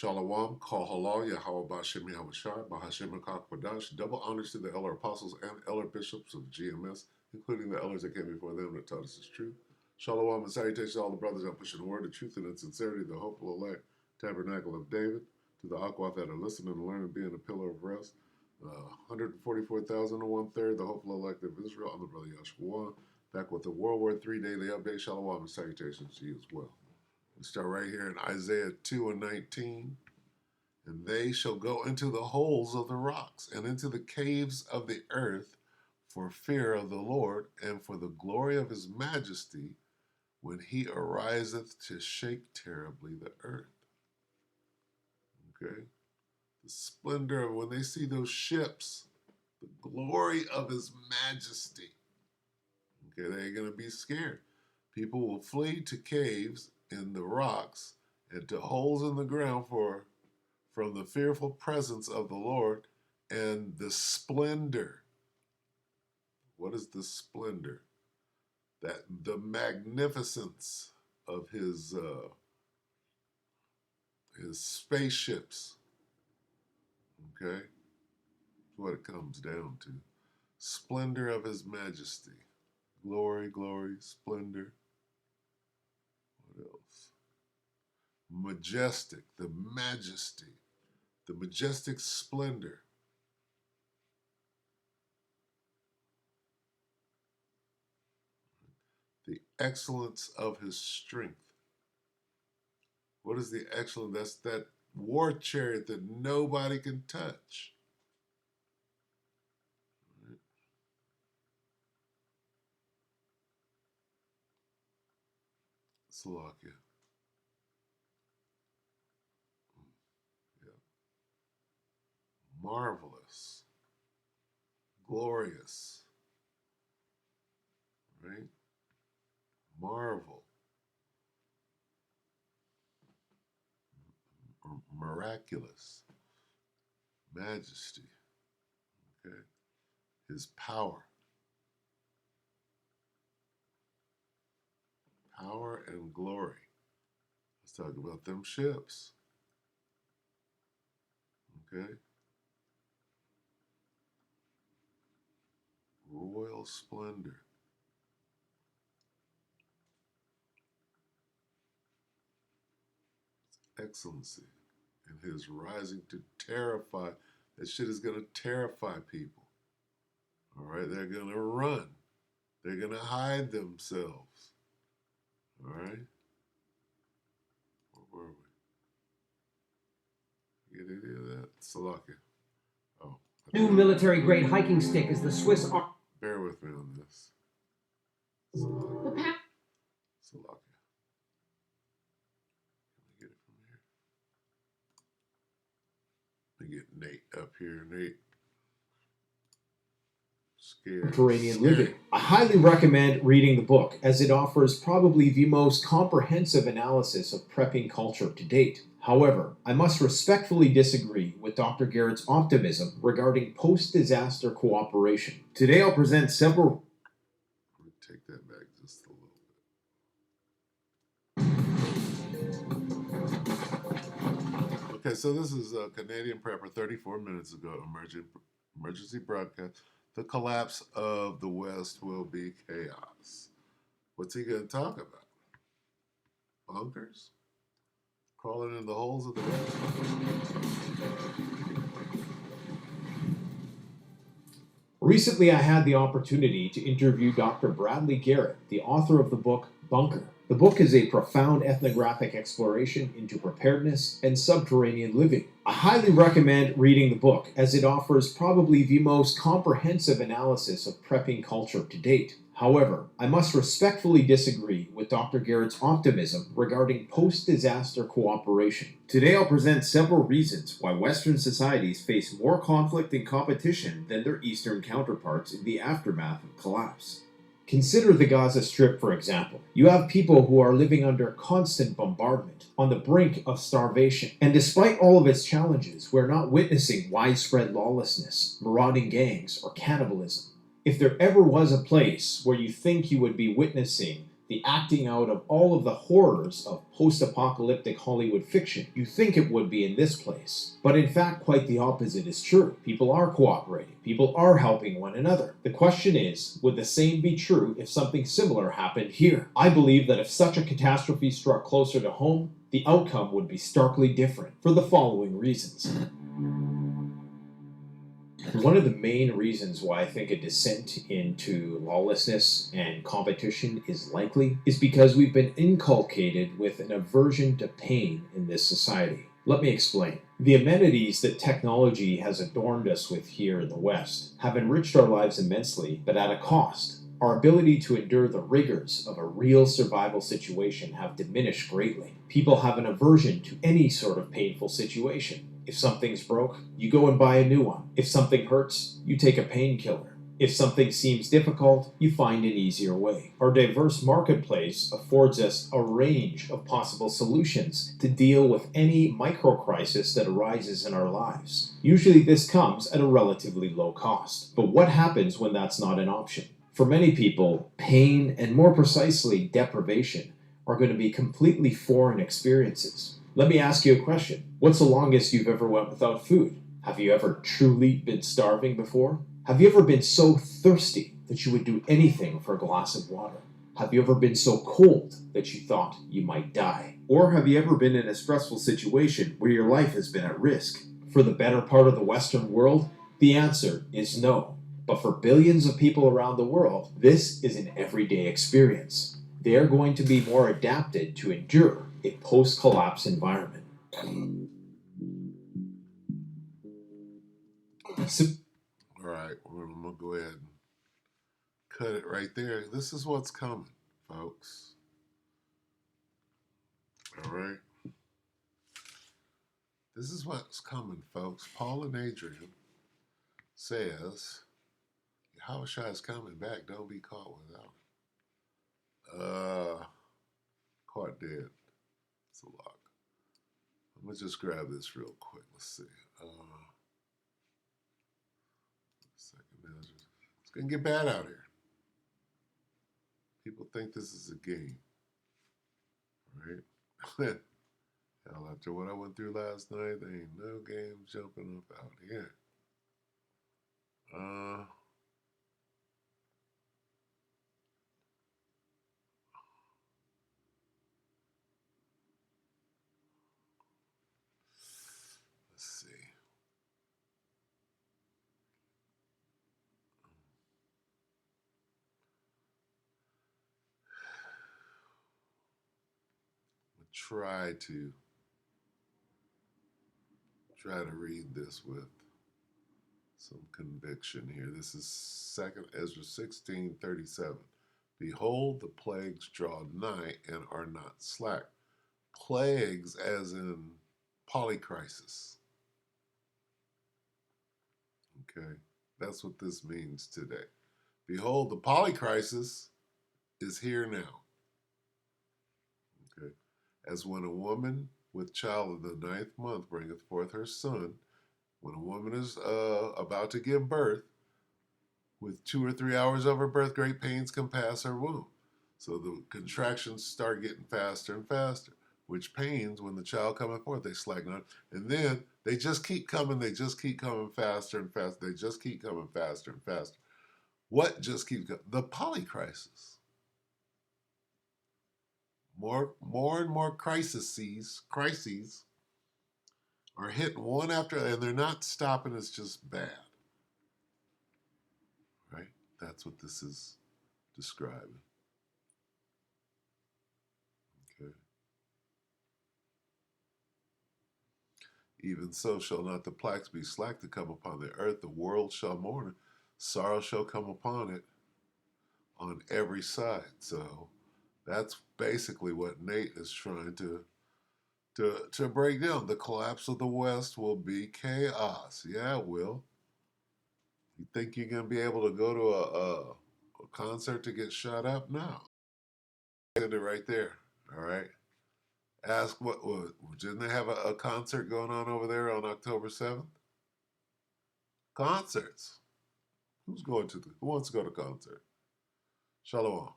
Shalom, Kol Halal, Yahweh Bashem Yahushai, Bahashem Kwadash. Double honors to the elder apostles and elder bishops of GMS, including the elders that came before them that taught us the truth. Shalom and salutations to all the brothers that pushing the word, the truth, and the sincerity, the hopeful elect tabernacle of David, to the Aquath that are listening and learning, being a pillar of rest. 144,000 and one-third, the hopeful elect of Israel. I'm the brother Yahshua, back with the WW3 Daily Update. Shalom and salutations to you as well. We start right here in Isaiah 2 and 19. And they shall go into the holes of the rocks and into the caves of the earth for fear of the Lord and for the glory of his majesty when he ariseth to shake terribly the earth. Okay? The splendor of when they see those ships, the glory of his majesty. Okay, they're going to be scared. People will flee to caves in the rocks and to holes in the ground from the fearful presence of the Lord and the splendor. What is the splendor? That the magnificence of his spaceships. Okay? That's what it comes down to. Splendor of his majesty. Glory, glory, splendor. What else? Majestic, the majesty. The majestic splendor. The excellence of his strength. What is the excellence? That's that war chariot that nobody can touch. Right. Salakia. Yeah. Marvelous. Glorious. Right? Marvel. Miraculous. Majesty. Okay? His power. Power and glory. Let's talk about them ships. Okay? Royal splendor. Excellency and his rising to terrify. That shit is going to terrify people. All right? They're going to run. They're going to hide themselves. All right? Where were we? Get any of that? Salakia. Oh. New military-grade hiking stick is the Swiss Army. Bear with me on this. Salakia. Get Nate up here. Nate. Mediterranean living. I highly recommend reading the book as it offers probably the most comprehensive analysis of prepping culture to date. However, I must respectfully disagree with Dr. Garrett's optimism regarding post-disaster cooperation. Today I'll present several... Let me take that back just a little bit. Okay, so this is a Canadian Prepper 34 minutes ago, emergency broadcast. The collapse of the West will be chaos. What's he going to talk about? Bunkers? Crawling in the holes of the West? Recently, I had the opportunity to interview Dr. Bradley Garrett, the author of the book Bunker. The book is a profound ethnographic exploration into preparedness and subterranean living. I highly recommend reading the book as it offers probably the most comprehensive analysis of prepping culture to date. However, I must respectfully disagree with Dr. Garrett's optimism regarding post-disaster cooperation. Today I'll present several reasons why Western societies face more conflict and competition than their Eastern counterparts in the aftermath of collapse. Consider the Gaza Strip, for example. You have people who are living under constant bombardment, on the brink of starvation. And despite all of its challenges, we're not witnessing widespread lawlessness, marauding gangs, or cannibalism. If there ever was a place where you think you would be witnessing the acting out of all of the horrors of post-apocalyptic Hollywood fiction. You think it would be in this place. But in fact, quite the opposite is true. People are cooperating. People are helping one another. The question is, would the same be true if something similar happened here? I believe that if such a catastrophe struck closer to home, the outcome would be starkly different for the following reasons. One of the main reasons why I think a descent into lawlessness and competition is likely is because we've been inculcated with an aversion to pain in this society. Let me explain. The amenities that technology has adorned us with here in the West have enriched our lives immensely, but at a cost. Our ability to endure the rigors of a real survival situation have diminished greatly. People have an aversion to any sort of painful situation. If something's broke, you go and buy a new one. If something hurts, you take a painkiller. If something seems difficult, you find an easier way. Our diverse marketplace affords us a range of possible solutions to deal with any micro-crisis that arises in our lives. Usually this comes at a relatively low cost. But what happens when that's not an option? For many people, pain, and more precisely deprivation, are going to be completely foreign experiences. Let me ask you a question. What's the longest you've ever went without food? Have you ever truly been starving before? Have you ever been so thirsty that you would do anything for a glass of water? Have you ever been so cold that you thought you might die? Or have you ever been in a stressful situation where your life has been at risk? For the better part of the Western world, the answer is no. But for billions of people around the world, this is an everyday experience. They are going to be more adapted to endure a post-collapse environment. All right, well, I'm going to go ahead and cut it right there. This is what's coming, folks. All right. This is what's coming, folks. Paul and Adrian says, Yahushua is coming back. Don't be caught without it. Caught dead. It's a lock. I'm going to just grab this real quick. Let's see. Second, it's going to get bad out here. People think this is a game. Right? Hell, after what I went through last night, there ain't no game jumping up out here. Let's see. Try to read this with some conviction here. This is 2nd Ezra 16:37. Behold, the plagues draw nigh and are not slack. Plagues as in polycrisis. Okay, that's what this means today. Behold, the polycrisis is here now. Okay, as when a woman with child in the 9th month bringeth forth her son, when a woman is about to give birth, with 2 or 3 hours of her birth, great pains compass her womb. So the contractions start getting faster and faster, which pains, when the child cometh forth, they slacken not. And then they just keep coming, faster and faster. They just keep coming faster and faster. What just keeps coming? The polycrisis. More and more crises are hitting one after, and they're not stopping. It's just bad. Right? That's what this is describing. Okay. Even so shall not the plagues be slack to come upon the earth. The world shall mourn. Sorrow shall come upon it on every side. So that's basically what Nate is trying to break down. The collapse of the West will be chaos. Yeah, it will. You think you're going to be able to go to a concert to get shut up? No. End it right there. All right. Ask what didn't they have a concert going on over there on October 7th? Concerts. Who wants to go to concert? Shalom.